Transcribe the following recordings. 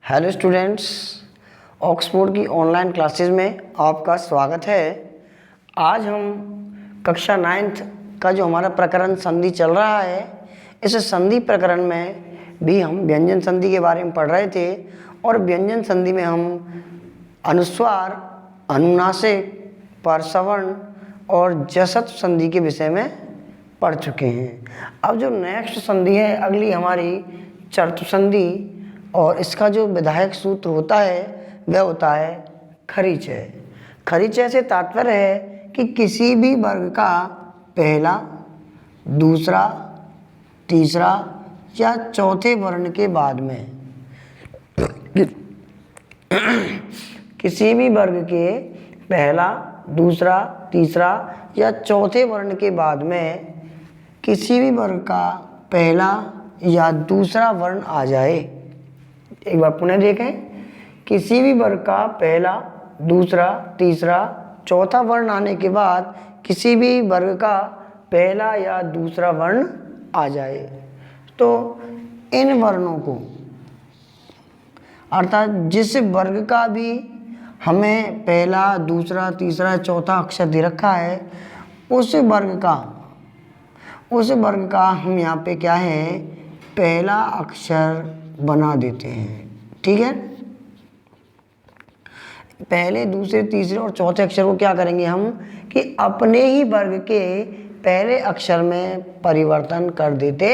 Hello students, Oxford की online classes में आपका स्वागत है। आज हम कक्षा 9th का जो हमारा प्रकरण संधि चल रहा है, इस संधि प्रकरण में भी हम व्यंजन संधि के बारे में पढ़ रहे थे और व्यंजन संधि में हम अनुस्वार, अनुनासिक, परसवर्ण और जसत्व संधि के विषय में पढ़ चुके हैं। अब जो नेक्स्ट संधि है अगली हमारी चर्तु संधि, और इसका जो विधायक सूत्र होता है वह होता है खरीचय। खरीचय से तात्पर्य है कि किसी भी वर्ग का पहला, दूसरा, तीसरा या चौथे वर्ण के बाद में किसी भी वर्ग के पहला, दूसरा, तीसरा या चौथे वर्ण के बाद में किसी भी वर्ग का पहला या दूसरा वर्ण आ जाए। एक बार पुनः देखें, किसी भी वर्ग का पहला, दूसरा, तीसरा, चौथा वर्ण आने के बाद किसी भी वर्ग का पहला या दूसरा वर्ण आ जाए तो इन वर्णों को, अर्थात जिस वर्ग का भी हमें पहला, दूसरा, तीसरा, चौथा अक्षर दे रखा है उस वर्ग का हम यहाँ पे क्या है, पहला अक्षर बना देते हैं। ठीक है, पहले, दूसरे, तीसरे और चौथे अक्षर को क्या करेंगे हम कि अपने ही वर्ग के पहले अक्षर में परिवर्तन कर देते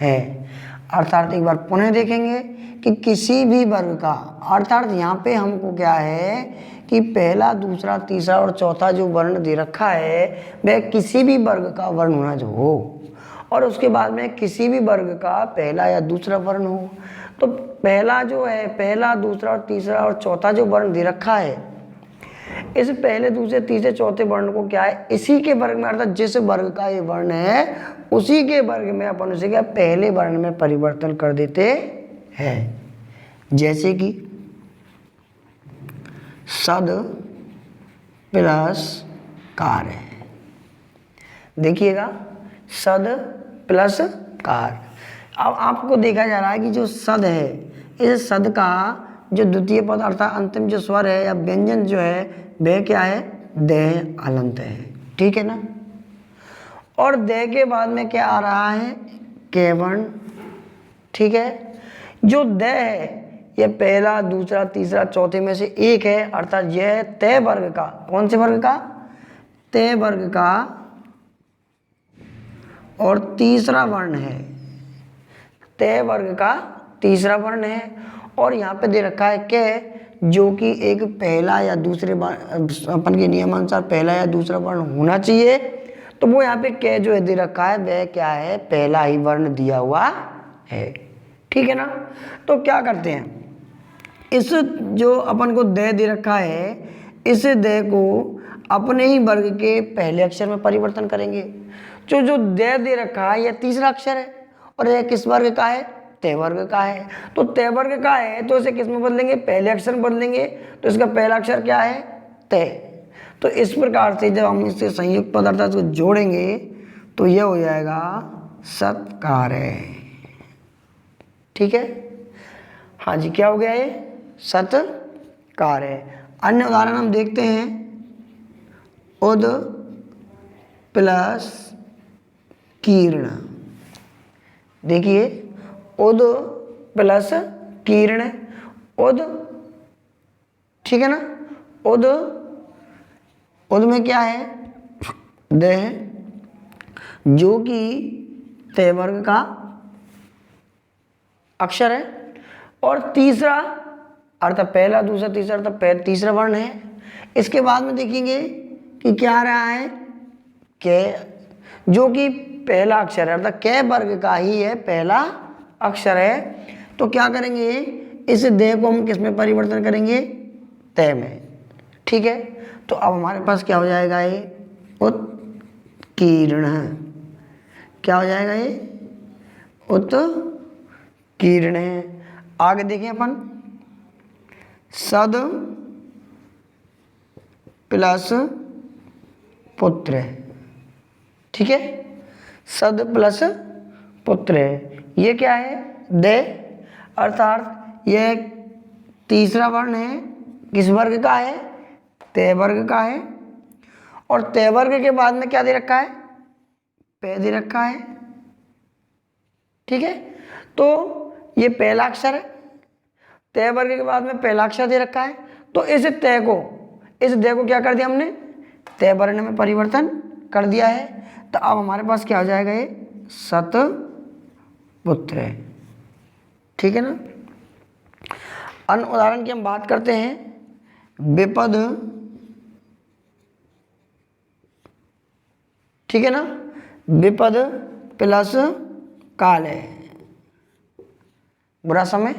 हैं। अर्थात एक बार पुनः देखेंगे कि किसी भी वर्ग का, अर्थात यहाँ पे हमको क्या है कि पहला, दूसरा, तीसरा और चौथा जो वर्ण दे रखा है वह किसी भी वर्ग का वर्ण होना जो हो, और उसके बाद में किसी भी वर्ग का पहला या दूसरा वर्ण हो। तो पहला जो है, पहला, दूसरा और तीसरा और चौथा जो वर्ण दे रखा है, इस पहले, दूसरे, तीसरे, चौथे वर्ण को क्या है, इसी के वर्ग में, अर्थात जिस वर्ग का ये वर्ण है उसी के वर्ग में अपन उसे क्या पहले वर्ण में परिवर्तन कर देते हैं। जैसे कि सद प्लस कार है। देखिएगा, सद प्लस कार। अब आपको देखा जा रहा है कि जो सद है, इस सद का जो द्वितीय पद अर्थात अंतिम जो स्वर है या व्यंजन जो है वह क्या है, देह हलंत है। ठीक है ना, और देह के बाद में क्या आ रहा है, केवर्ण। ठीक है, जो देह है यह पहला, दूसरा, तीसरा, चौथे में से एक है, अर्थात यह तय वर्ग का, कौन से वर्ग का, तय वर्ग का और तीसरा वर्ण है, तय वर्ग का तीसरा वर्ण है। और यहाँ पे दे रखा है के, जो कि एक पहला या दूसरे अपन के नियमानुसार पहला या दूसरा वर्ण होना चाहिए, तो वो यहाँ पे के जो है दे रखा है वह क्या है, पहला ही वर्ण दिया हुआ है। ठीक है ना, तो क्या करते हैं, इस जो अपन को दे दे रखा है, इस दे को अपने ही वर्ग के पहले अक्षर में परिवर्तन करेंगे। जो दे दे रखा है यह तीसरा अक्षर है और यह किस वर्ग का है, तय वर्ग का है। तो तय वर्ग का है तो इसे किस में बदलेंगे, पहले अक्षर में बदलेंगे। तो इसका पहला अक्षर क्या है, तय। तो इस प्रकार से जब हम इससे संयुक्त पद अर्थात इसको जोड़ेंगे तो यह हो जाएगा सत्कार है। ठीक है, हाँ जी, क्या हो गया ये, सत्कार है। अन्य उदाहरण हम देखते हैं, उद प्लस कीर्ण। देखिए, उद प्लस कीर्ण, उद, ठीक है ना, उद में क्या है, देह, जो कि तय वर्ग का अक्षर है, और तीसरा अर्थात पहला, दूसरा, तीसरा अर्थात तीसरा वर्ण है। इसके बाद में देखेंगे कि क्या आ रहा है, के, जो कि पहला अक्षर है, अर्थात के वर्ग का ही है, पहला अक्षर है। तो क्या करेंगे, इस देह को हम किस में परिवर्तन करेंगे, तय में। ठीक है, तो अब हमारे पास क्या हो जाएगा, ये उत्कीर्ण। क्या हो जाएगा, ये उत्कीर्ण। आगे देखें अपन, सद प्लस पुत्र। ठीक है, सद प्लस पुत्र है, ये क्या है, दे, अर्थात यह तीसरा वर्ण है किस वर्ग का है? तय वर्ग का है। और तय वर्ग के बाद में क्या दे रखा है? पे दे रखा है। ठीक है, तो ये पहला अक्षर है, तय वर्ग के बाद में पहला अक्षर दे रखा है, तो इस तय को, इस दय को क्या कर दिया हमने? तय वर्ण में परिवर्तन कर दिया है। तो अब हमारे पास क्या हो जाएगा? ये सतपुत्र है। ठीक है ना। अन्य उदाहरण की हम बात करते हैं। विपद, ठीक है ना, विपद प्लस काल है, बुरा समय,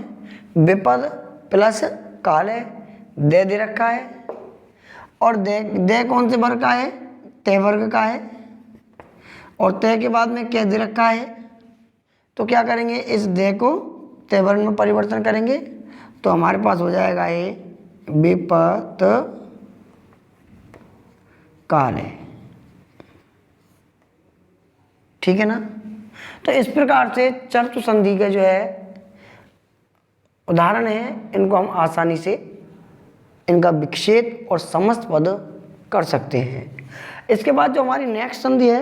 विपद प्लस काल है, दे रखा है। और दे कौन से वर्ग का है? तय वर्ग का है। और तय के बाद में क्या दे रखा है? तो क्या करेंगे? इस दे को तय वर्ग में परिवर्तन करेंगे तो हमारे पास हो जाएगा ये विपत काल है। ठीक है ना। तो इस प्रकार से चर्तु संधि के जो है उदाहरण है, इनको हम आसानी से इनका विक्षेप और समस्त पद कर सकते हैं। इसके बाद जो हमारी नेक्स्ट संधि है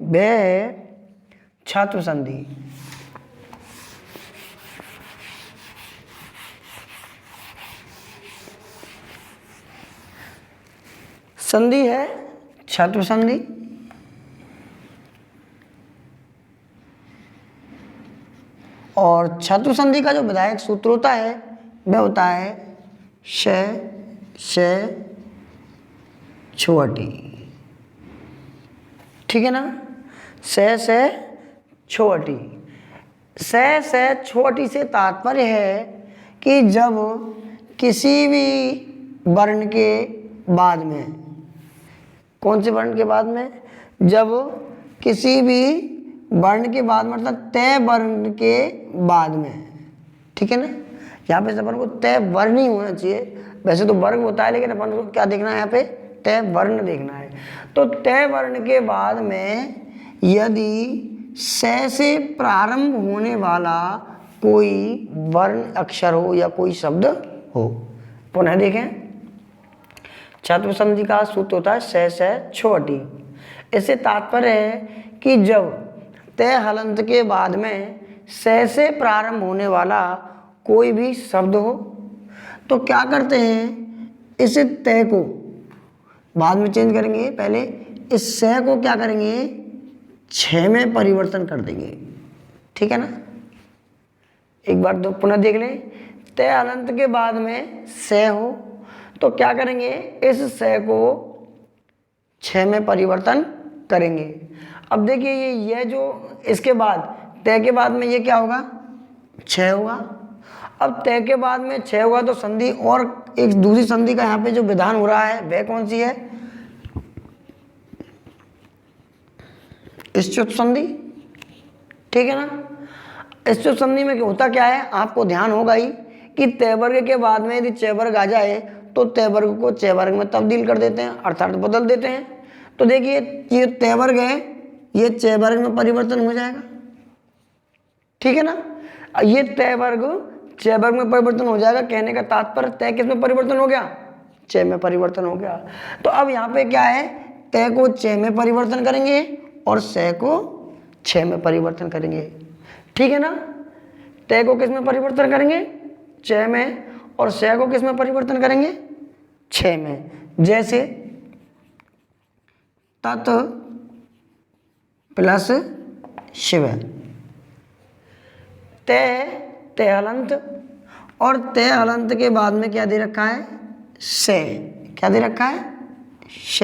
वह है छात्र संधि। संधि है छात्र संधि। और छात्र संधि का जो विधायक सूत्र होता है वह होता है श छोटी। ठीक है ना। श छोटी। श छोटी से तात्पर्य है कि जब किसी भी वर्ण के बाद में, कौन से वर्ण के बाद में? जब किसी भी वर्ण के बाद, मतलब तय वर्ण के बाद में। ठीक है ना। यहाँ पे अपन को तय वर्ण ही होना चाहिए, वैसे तो वर्ग होता है लेकिन अपन को क्या देखना है? यहाँ पे तय वर्ण देखना है। तो तय वर्ण के बाद में यदि से प्रारंभ होने वाला कोई वर्ण अक्षर हो या कोई शब्द हो, पुनः देखें, छात्र संधि का सूत्र होता है श छोटी। इससे तात्पर्य है कि जब तय हलंत के बाद में से प्रारंभ होने वाला कोई भी शब्द हो तो क्या करते हैं? इस तय को बाद में चेंज करेंगे, पहले इस स को क्या करेंगे? छ में परिवर्तन कर देंगे। ठीक है ना। एक बार तो पुनः देख लें, तय हलंत के बाद में स हो तो क्या करेंगे? इस स को छ में परिवर्तन करेंगे। अब देखिए ये जो इसके बाद तय के बाद में ये क्या होगा? छ होगा। अब तय के बाद में छ होगा तो संधि, और एक दूसरी संधि का यहाँ पे जो विधान हो रहा है वह कौन सी है? इष्टुत संधि। ठीक है ना। इष्टुत संधि में होता क्या है? आपको ध्यान होगा ही कि तय वर्ग के बाद में यदि च वर्ग आ जाए तो तय वर्ग को च वर्ग में तब्दील कर देते हैं, अर्थात बदल देते हैं। तो देखिए ये तय वर्ग है, ये च वर्ग में परिवर्तन हो जाएगा। ठीक है ना। ये तय वर्ग च वर्ग में परिवर्तन हो जाएगा, कहने का तात्पर्य तय किस में परिवर्तन हो गया? च में परिवर्तन हो गया। तो अब यहाँ पे क्या है? तय को च में परिवर्तन करेंगे और स को छ में परिवर्तन करेंगे। ठीक है ना। तय को किस में परिवर्तन करेंगे? च में, और स को किस में परिवर्तन करेंगे? छ में। जैसे तत् प्लस शिव, तय हलंत, और तय हलंत के बाद में क्या दे रखा है? से। क्या दे रखा है? श।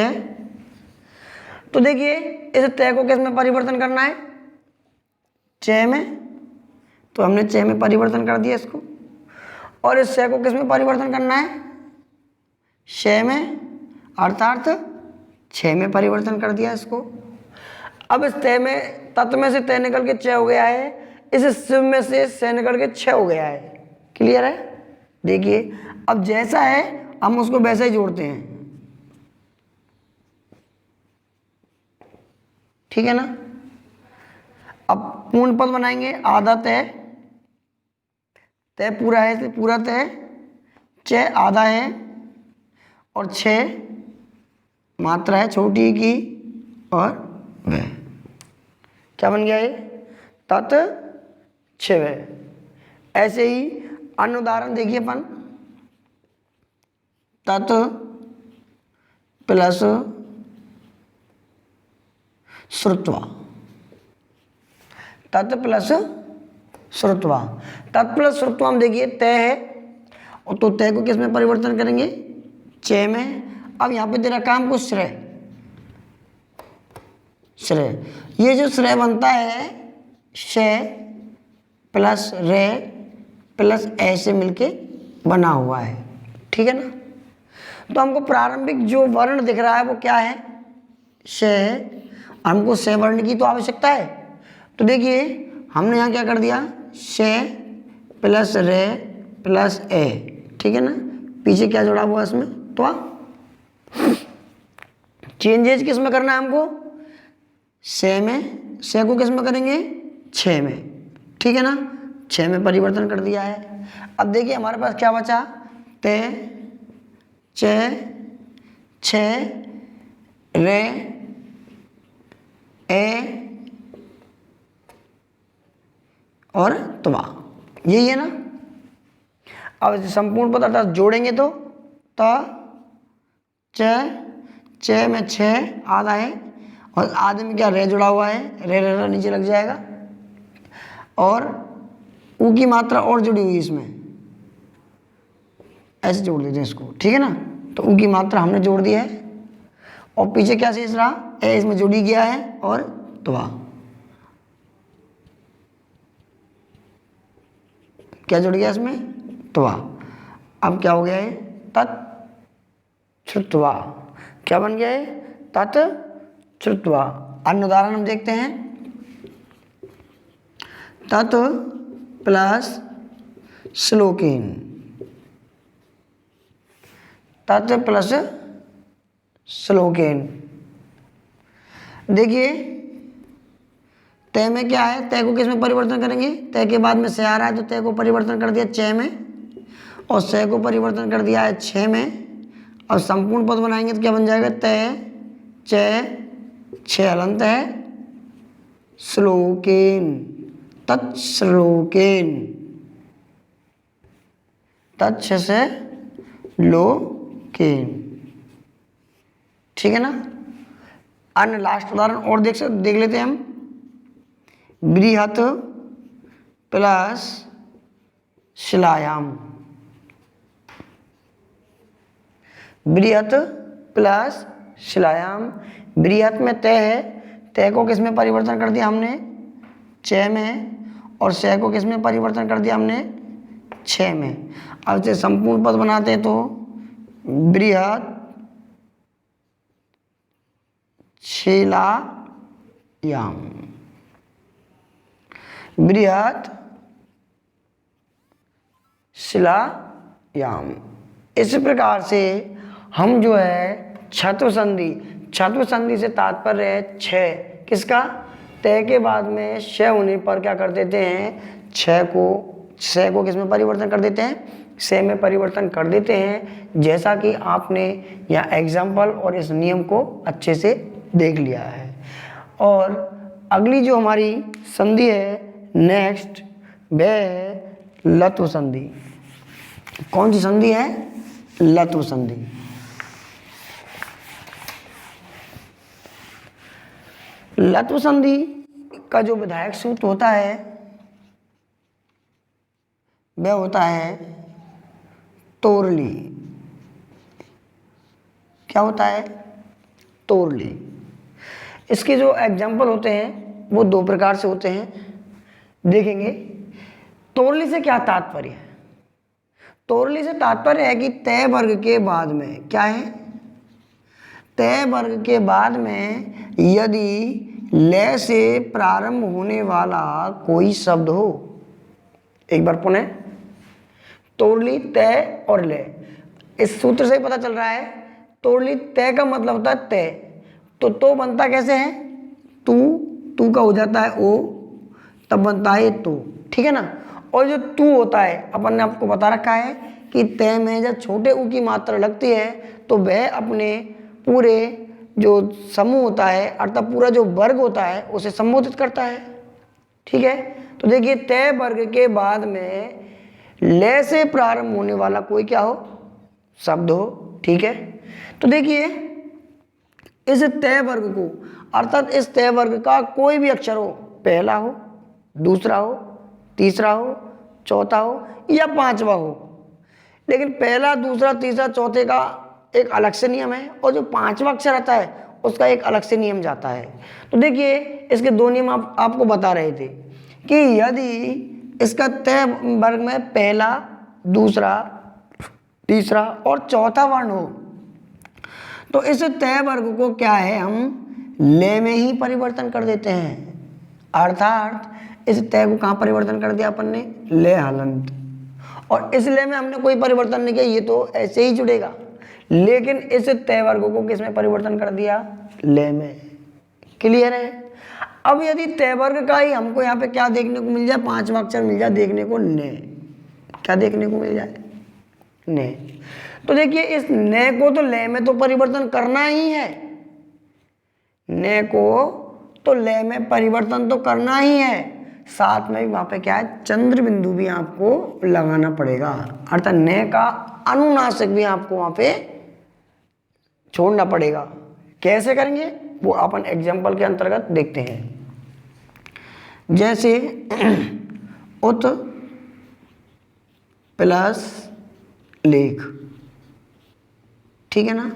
तो देखिए इस तय को किस में परिवर्तन करना है? च में, तो हमने च में परिवर्तन कर दिया इसको। और इस स को किस में परिवर्तन करना है? श में, अर्थात छ में परिवर्तन कर दिया इसको। अब इस तय में, तत्व में से तय निकल के च हो गया है, इस शिव में से स निकल के छ हो गया है। क्लियर है। देखिए अब जैसा है हम उसको वैसा ही जोड़ते हैं। ठीक है ना। अब पूर्ण पद बनाएंगे। आधा तय, तय पूरा है इसलिए पूरा तय, च आधा है और 6 मात्रा है छोटी की और वह। क्या बन गया ये? तत् 6। ऐसे ही अन्य उदाहरण देखिए अपन, तत् प्लस श्रुत्वा, तत् प्लस श्रुत्वा। तत् प्लस श्रुत्वा हम देखिए तय है, और तो तय को किस में परिवर्तन करेंगे? च में। अब यहाँ पे दे रखा है हमको श्रेय। श्रेय, ये जो श्रेय बनता है श प्लस रे प्लस ए से मिलके बना हुआ है, ठीक है ना। तो हमको प्रारंभिक जो वर्ण दिख रहा है वो क्या है? श है। हमको श वर्ण की तो आवश्यकता है, तो देखिए हमने यहाँ क्या कर दिया? श प्लस रे प्लस ए, ठीक है ना। पीछे क्या जोड़ा हुआ है इसमें? तो चेंजेज किस में करना है हमको? श में। श को किस में करेंगे? 6 में, ठीक है ना। 6 में परिवर्तन कर दिया है। अब देखिए हमारे पास क्या बचा? ते च 6 रे ए और त्वा, यही है ना। अब संपूर्ण पद अर्थात जोड़ेंगे तो त च में 6 आधा है और आधे में क्या रे जुड़ा हुआ है, रे नीचे लग जाएगा, और ऊ की मात्रा और जुड़ी हुई इसमें, ऐसे जोड़ देते हैं इसको, ठीक है ना। तो ऊ की मात्रा हमने जोड़ दिया है, और पीछे क्या शेष रहा? ए इसमें जुड़ी गया है और त्वा, क्या जुड़ गया इसमें? त्वा। अब क्या हो गया है? तत् श्रुत्वा। क्या बन गया है? तत् श्रुत्वा। अन्य उदाहरण हम देखते हैं, तत् प्लस श्लोकेन, तत् प्लस श्लोकेन। देखिए तय में क्या है? तय को किस में परिवर्तन करेंगे? तय के बाद में से आ रहा है तो तय को परिवर्तन कर दिया 6 में, और से को परिवर्तन कर दिया है 6 में। अब संपूर्ण पद बनाएंगे तो क्या बन जाएगा? तय च 6 हलंत है श्लोकेन, तत्श्लोकेन, तत्छ से लोकेन, ठीक है ना। अन्य लास्ट उदाहरण और देख लेते हैं हम। बृहत प्लस शिलायाम, बृहत प्लस शिलायाम। बृहत में तय है, तय को किस में परिवर्तन कर दिया हमने? 6 में, और शय को किस में परिवर्तन कर दिया हमने? 6 में। अब से संपूर्ण पद बनाते हैं तो बृहत शिलायाम, बृहत शिलायाम। इस प्रकार से हम जो है छत्व संधि, छत्व संधि से तात्पर्य है 6 किसका? तय के बाद में श होने पर क्या कर देते हैं? श को किस में परिवर्तन कर देते हैं? से में परिवर्तन कर देते हैं, जैसा कि आपने यहाँ एग्जाम्पल और इस नियम को अच्छे से देख लिया है। और अगली जो हमारी संधि है नेक्स्ट, वह है लत्व संधि। कौन सी संधि है? लत्व संधि। लत्व संधि का जो विधायक सूत्र होता है वह होता है तोरली। क्या होता है? तोरली। इसके जो एग्जाम्पल होते हैं वो 2 प्रकार से होते हैं, देखेंगे। तोरली से क्या तात्पर्य है? तोरली से तात्पर्य है कि तय वर्ग के बाद में क्या है? तय वर्ग के बाद में यदि लय से प्रारंभ होने वाला कोई शब्द हो, एक बार पुनः, तोरली तय और लय, इस सूत्र से पता चल रहा है। तोरली तय का मतलब होता है तय, तो बनता कैसे है? तू का हो जाता है ओ, तब बनता है तो, ठीक है ना। और जो तू होता है अपन ने आपको बता रखा है कि तय में जब छोटे ऊ की मात्रा लगती है तो वह अपने पूरे जो समूह होता है अर्थात पूरा जो वर्ग होता है उसे संबोधित करता है। ठीक है, तो देखिए तय वर्ग के बाद में ले से प्रारंभ होने वाला कोई क्या हो, शब्द हो। ठीक है, तो देखिए इस तय वर्ग को अर्थात इस तय वर्ग का कोई भी अक्षर हो, पहला हो, दूसरा हो, तीसरा हो, चौथा हो या पांचवा हो, लेकिन पहला, दूसरा, तीसरा, चौथे का एक अलग से नियम है और जो पांचवा अक्षर आता है उसका एक अलग से नियम जाता है। तो देखिए इसके दो नियम आपको बता रहे थे कि यदि इसका तय वर्ग में पहला, दूसरा, तीसरा और चौथा वर्ण हो तो इस तय वर्ग को क्या है, हम ले में ही परिवर्तन कर देते हैं। अर्थात इस तय को कहाँ परिवर्तन कर दिया अपन ने, ले हलंत, और इस ले में हमने कोई परिवर्तन नहीं किया, ये तो ऐसे ही जुड़ेगा, लेकिन इस तय वर्ग को किसमें परिवर्तन कर दिया, ले में। क्लियर है। अब यदि तय वर्ग का ही हमको यहाँ पे क्या देखने को मिल जाए, पांचवा अक्षर मिल जाए देखने को, ने, क्या देखने को मिल जाए, ने, तो देखिए इस ने को तो ले में तो परिवर्तन करना ही है, ने को तो ले में परिवर्तन तो करना ही है, साथ में भी वहां पे क्या है, चंद्र बिंदु भी आपको लगाना पड़ेगा, अर्थात ने का अनुनासिक भी आपको वहां पे छोड़ना पड़ेगा। कैसे करेंगे वो अपन एग्जाम्पल के अंतर्गत देखते हैं। जैसे उत प्लस लेख, ठीक है ना,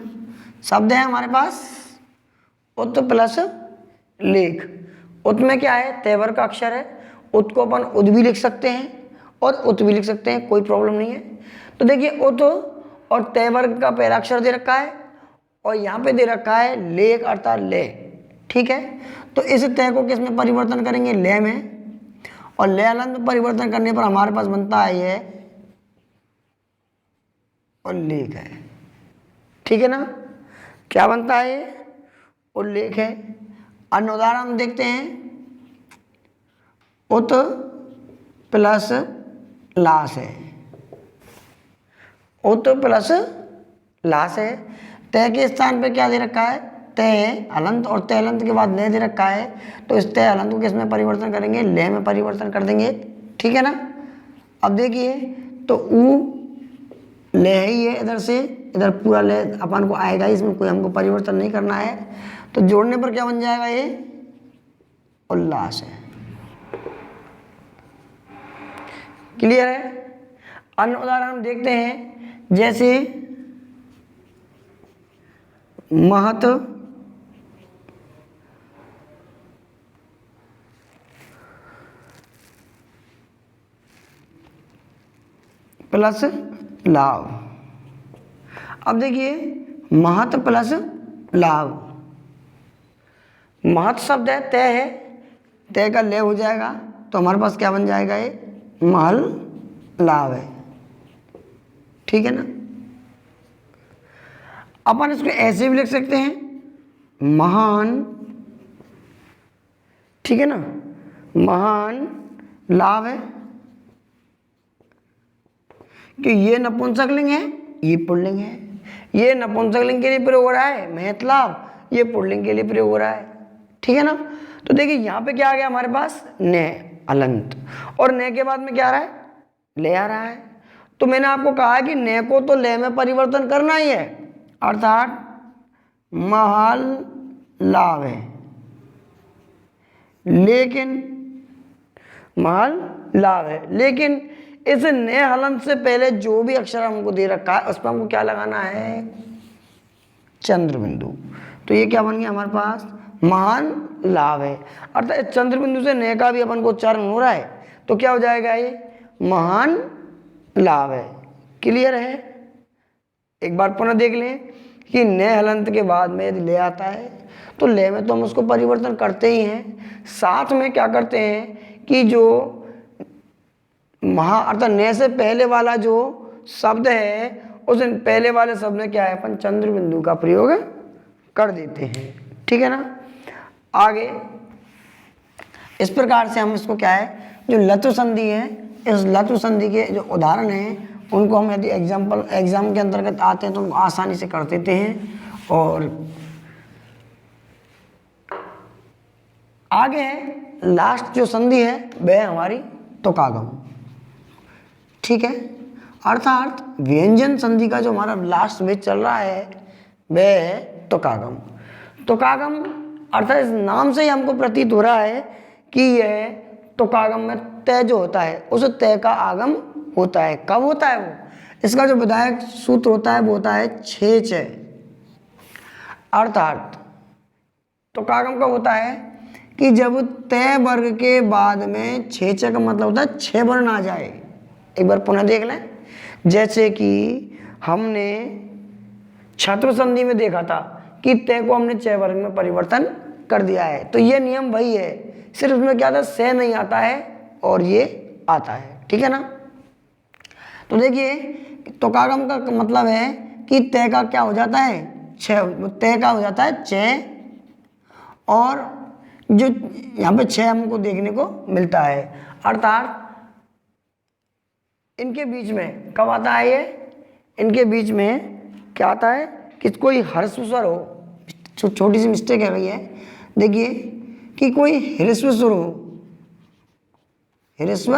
शब्द है हमारे पास उत प्लस लेख। उत में क्या है, तेवर का अक्षर है, उत को अपन उद भी लिख सकते हैं और उत भी लिख सकते हैं, कोई प्रॉब्लम नहीं है। तो देखिए उत और तेवर का पहला अक्षर दे रखा है और यहाँ पे दे रखा है लेख अर्थात ले। ठीक है, तो इस तय को किस में परिवर्तन करेंगे, ले में, और ले हलंत में परिवर्तन करने पर हमारे पास बनता है ये और लेख है। ठीक है ना, क्या बनता है ये, उल्लेख है। अन्य उदाहरण हम देखते हैं, उत प्लस लाश है, उत प्लस लाश है। तय के स्थान पे क्या दे रखा है, तय हलंत, और तय हलंत के बाद ले दे रखा है, तो इस तय हलंत को किस में परिवर्तन करेंगे, ले में परिवर्तन कर देंगे। ठीक है ना, अब देखिए तो ऊ ले ही है, इधर से इधर पूरा ले अपन को आएगा, इसमें कोई हमको परिवर्तन नहीं करना है, तो जोड़ने पर क्या बन जाएगा, ये उल्लास है। क्लियर है। अन्य उदाहरण हम देखते हैं, जैसे महत प्लस लाभ। अब देखिए महत प्लस लाभ, महत शब्द है, तय है, तय का ले हो जाएगा तो हमारे पास क्या बन जाएगा, ये महल लाभ है। ठीक है ना, अपन इसको ऐसे भी लिख सकते हैं, महान, ठीक है ना, महान लाभ है, कि ये नपुंसकलिंग है, ये पुल्लिंग है, ये नपुंसकलिंग के लिए प्रयोग हो रहा है महत लाभ, ये पुल्लिंग के लिए प्रयोग हो रहा है। ठीक है ना, तो देखिए यहाँ पे क्या आ गया हमारे पास, ने अलंत, और ने के बाद में क्या आ रहा है, ले आ रहा है। तो मैंने आपको कहा है कि ने को तो ले में परिवर्तन करना ही है, अर्थात महल लाभ है, लेकिन महल लाभ है, लेकिन इस ने हलंत से पहले जो भी अक्षर हमको दे रखा है उस पर हमको क्या लगाना है, चंद्र बिंदु। तो ये क्या बन गया हमारे पास, महान लाभ है, अर्थात चंद्र बिंदु से ने का भी अपन को उच्चारण हो रहा है, तो क्या हो जाएगा, ये महान लाभ है। क्लियर है। एक बार पुनः देख लें कि ने हलंत के बाद में यदि ले आता है तो ले में तो हम उसको परिवर्तन करते ही हैं, साथ में क्या करते हैं कि जो महा अर्थात ने से पहले वाला जो शब्द है उस पहले वाले शब्द में क्या है, अपन चंद्र बिंदु का प्रयोग कर देते हैं। ठीक है ना, आगे इस प्रकार से हम इसको क्या है, जो लतु संधि है इस लत्व संधि के जो उदाहरण हैं उनको हम यदि एग्जाम के अंतर्गत आते हैं तो हम आसानी से कर देते हैं। और आगे है लास्ट जो संधि है वह हमारी तुकागम। ठीक है, अर्थात व्यंजन संधि का जो हमारा लास्ट में चल रहा है वह है तुकागम। तुकागम अर्थात इस नाम से ही हमको प्रतीत हो रहा है कि यह तुकागम में तय जो होता है उस तय का आगम होता है। कब होता है वो? इसका जो विधायक सूत्र होता है वो होता है 6 अर्थात तुकागम कब होता है कि जब तय वर्ग के बाद में 6 का मतलब होता है 6 वर्ण आ जाए। एक बार पुनः देख लें, जैसे कि हमने छत्र संधि में देखा था कि तय को हमने 6 वर्ग में परिवर्तन कर दिया है, तो ये नियम वही है, सिर्फ उसमें क्या था से नहीं आता है और ये आता है। ठीक है ना। तो देखिए तुकागम का मतलब है कि तय का क्या हो जाता है 6, तय का हो जाता है 6 और जो यहाँ पे 6 हमको देखने को मिलता है, अर्थात इनके बीच में कब आता है ये, इनके बीच में क्या आता है कि कोई ह्रस्व स्वर हो, छोटी सी मिस्टेक है भैया, देखिए कि कोई ह्रस्व स्वर हो, ह्रस्व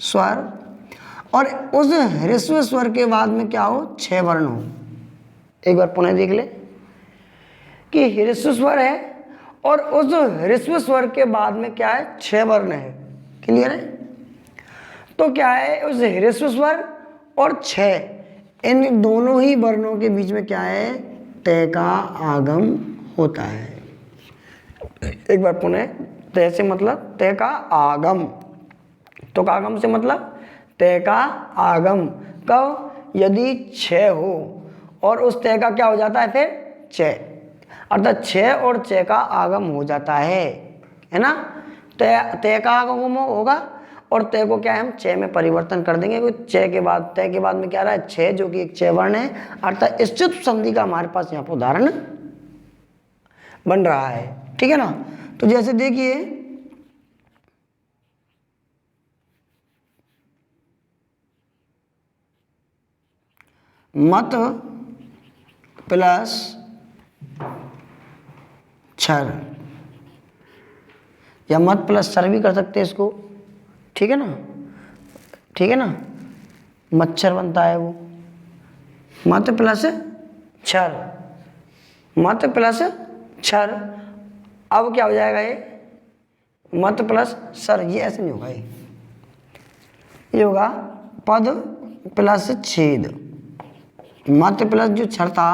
स्वर, और उस ह्रस्व स्वर के बाद में क्या हो 6 वर्ण हो। एक बार पुनः देख ले कि ह्रस्व स्वर है और उस ह्रस्व स्वर के बाद में क्या है 6 वर्ण है। क्लियर है। तो क्या है उस ह्रस्व स्वर और 6 इन दोनों ही वर्णों के बीच में क्या है तय का आगम होता है। एक बार पुनः, तय से मतलब तय का आगम, तुकागम से मतलब तय का आगम। कब? यदि 6 हो और उस तय का क्या हो जाता है फिर 6, अर्थात 6 और 6 का आगम हो जाता है ना। तय का आगम होगा और तय को क्या है हम 6 में परिवर्तन कर देंगे, क्योंकि 6 के बाद तय के बाद में क्या रहा है 6 जो कि एक 6 वर्ण है, अर्थात इस चतुर्थ संधि का हमारे पास यहाँ पर उदाहरण बन रहा है। ठीक है ना। तो जैसे देखिए मत प्लस क्षर या मत प्लस सर भी कर सकते हैं इसको। ठीक है ना, ठीक है ना, मच्छर बनता है वो, मत प्लस क्षर, मत प्लस क्षर। अब क्या हो जाएगा ये मत प्लस सर, ये ऐसे नहीं होगा, ये होगा पद प्लस छेद। मत प्लस जो क्षर था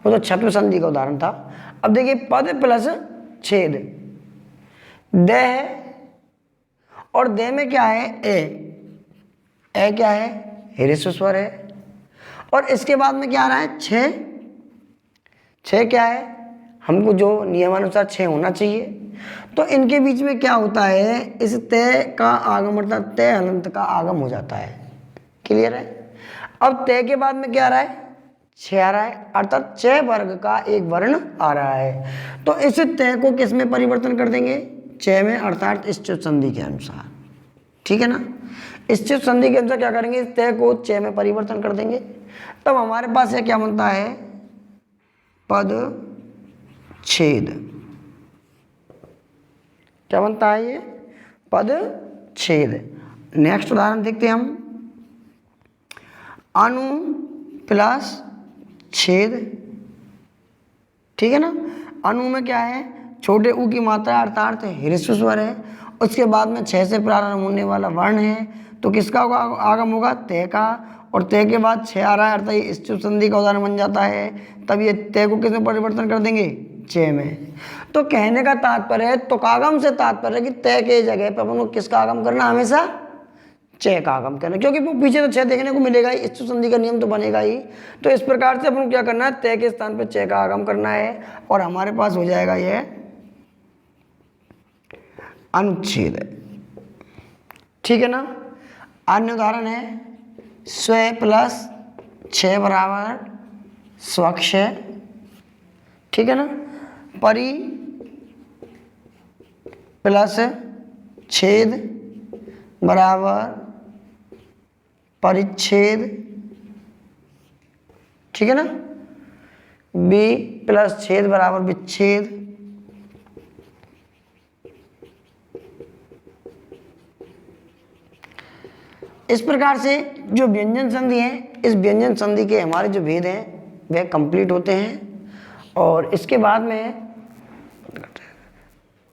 वो तो छत्र संधि का उदाहरण था। अब देखिए पद प्लस छेद, द है और दे में क्या है ए क्या है ह्रस्व स्वर है, और इसके बाद में क्या आ रहा है 6 क्या है हमको जो नियमानुसार 6 होना चाहिए। तो इनके बीच में क्या होता है इस तय का आगम अर्थात तय हलंत का आगम हो जाता है। क्लियर है। अब तय के बाद में क्या आ रहा है 6 आ रहा है, अर्थात 6 वर्ग का एक वर्ण आ रहा है। तो इस तय को किस में परिवर्तन कर देंगे 6 में, अर्थात इस च्युत संधि के अनुसार। ठीक है ना। इस च्युत संधि के अनुसार क्या करेंगे इस तय को 6 में परिवर्तन कर देंगे। तब हमारे पास यह क्या बनता है पद छेद। क्या बनता है ये पद छेद। नेक्स्ट उदाहरण देखते हैं हम, अनु प्लस छेद। ठीक है ना। अनु में क्या है छोटे ऊ की मात्रा अर्थात ह्रस्व स्वर है, उसके बाद में 6 से प्रारंभ होने वाला वर्ण है, तो किसका आगम होगा तय का, और तय के बाद 6 आ रहा है अर्थात इस च्युत संधि का उदाहरण बन जाता है। तब ये तय को किसमें परिवर्तन कर देंगे 6 में। तो कहने का तात्पर्य है तुकागम से तात्पर्य है कि तय के जगह पर अपन को किसका आगम करना हमेशा 6 का आगम करना, क्योंकि वो पीछे तो 6 देखने को मिलेगा ही, इस च्युत संधि का नियम तो बनेगा ही। तो इस प्रकार से अपन को क्या करना है तय के स्थान पर 6 का आगम करना है और हमारे पास हो जाएगा यह अनुच्छेद। ठीक है ना। अन्य उदाहरण है स्व प्लस 6 बराबर स्वक्ष। ठीक है ना। परि प्लस छेद बराबर परिच्छेद, ठीक है ना, बी प्लस छेद बराबर विच्छेद, इस प्रकार से जो व्यंजन संधि है, इस व्यंजन संधि के हमारे जो भेद हैं वह कंप्लीट होते हैं। और इसके बाद में